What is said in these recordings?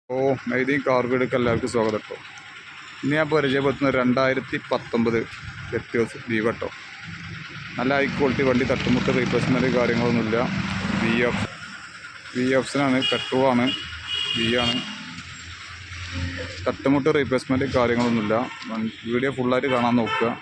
Mydeen car വീഡിയോക്ക് എല്ലാവർക്കും സ്വാഗതം കേട്ടോ. ഇന്ന് ഞാൻ പരിചയപ്പെടുത്തുന്ന 2019 എത്തിയോസ് ലീവ് കേട്ടോ. നല്ല ഹൈ ക്വാളിറ്റി വണ്ടി, തട്ടുമുട്ട് റീപ്ലേസ്മെൻറ്റ് കാര്യങ്ങളൊന്നുമില്ല. വി ഓപ്ഷനാണ്, പെട്രോളാണ്, ആണ്. തട്ടുമുട്ട് റീപ്ലേസ്മെൻറ്റ് കാര്യങ്ങളൊന്നുമില്ല. വീഡിയോ ഫുള്ളായിട്ട് കാണാൻ നോക്കുക.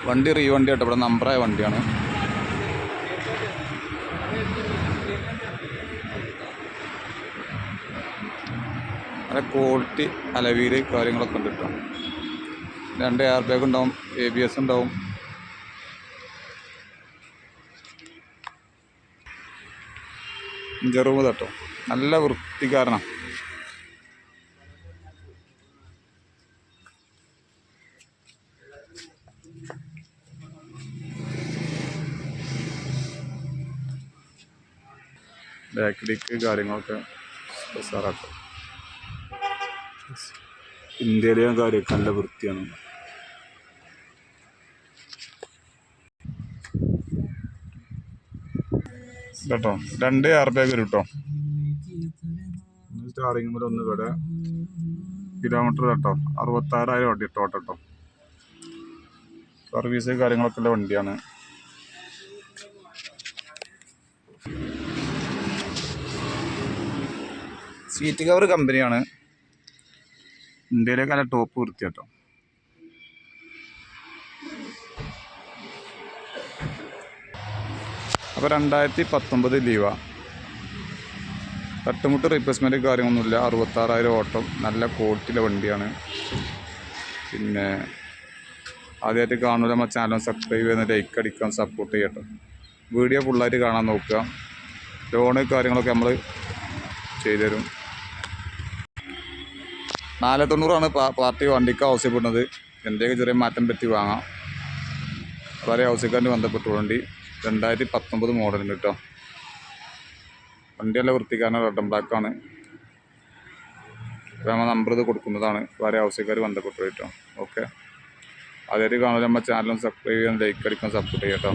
വണ്ടി വണ്ടി കേട്ടോ, ഇവിടെ നമ്പറായ വണ്ടിയാണ്. നല്ല ക്വാളിറ്റി അലവീല് കാര്യങ്ങളൊക്കെ ഉണ്ട് കേട്ടോ. 2 എയർ ബാഗ് ഉണ്ടാവും, ABS ഉണ്ടാവും. ഇഞ്ചറൂം കേട്ടോ, നല്ല വൃത്തിക്കാരനാണ്. ബാക്ക് ഡിക്ക് കാര്യങ്ങളൊക്കെ സാറാട്ടോ. ഇന്ത്യയിലെയും കാര്യമൊക്കെ നല്ല വൃത്തിയാണ്. കേട്ടോ 2 എയർ ബാഗ് വരും കേട്ടോ. സ്റ്റാറിങ് മുതൽ ഒന്ന് ഇവിടെ കിലോമീറ്റർ കേട്ടോ 66,000 വണ്ടി ടോട്ടൽ കേട്ടോ. സർവീസ് കാര്യങ്ങളൊക്കെ ഉള്ള വണ്ടിയാണ്. സീറ്റ് കവർ കമ്പനിയാണ്. ഇന്ത്യയിലേക്ക് നല്ല ടോപ്പ് വൃത്തി കേട്ടോ. അപ്പോൾ 2019 ലീവാ. തട്ടുമുട്ട് റീപ്ലേസ്മെൻറ്റ് കാര്യങ്ങളൊന്നുമില്ല. 66,000 ഓട്ടം, നല്ല ക്വാളിറ്റിയിലെ വണ്ടിയാണ്. പിന്നെ ആദ്യമായിട്ട് കാണുമ്പോൾ നമ്മൾ ചാനൽ സബ്സ്ക്രൈബ് ചെയ്യുന്ന, ലൈക്ക് അടിക്കാൻ, സപ്പോർട്ട് ചെയ്യട്ടോ. വീഡിയോ ഫുള്ളായിട്ട് കാണാൻ നോക്കുക. ലോണ് കാര്യങ്ങളൊക്കെ നമ്മൾ ചെയ്തുതരും. 490 പാർട്ടി വണ്ടിക്ക് ആവശ്യപ്പെടുന്നത്. എന്തെങ്കിലും ചെറിയ മാറ്റം പറ്റി വാങ്ങാം. വളരെ ആവശ്യക്കാരന് ബന്ധപ്പെട്ട വണ്ടി 2019 മോഡലിന് കേട്ടോ. വണ്ടിയെല്ലാം വൃത്തിക്കാരനാണ്, റെഡ് ആൻഡ് ബ്ലാക്ക് ആണ്. അപ്പോൾ നമ്മൾ നമ്പർ ഇത് കൊടുക്കുന്നതാണ്. വളരെ ആവശ്യക്കാർ ബന്ധപ്പെട്ടു കേട്ടോ. ഓക്കെ, ആദ്യമായിട്ട് കാണുമ്പോൾ നമ്മൾ ചാനൽ സബ്സ്ക്രൈബ് ചെയ്യാൻ, ലൈക്ക് അടിക്കാൻ, സപ്പോർട്ട് ചെയ്യാം കേട്ടോ.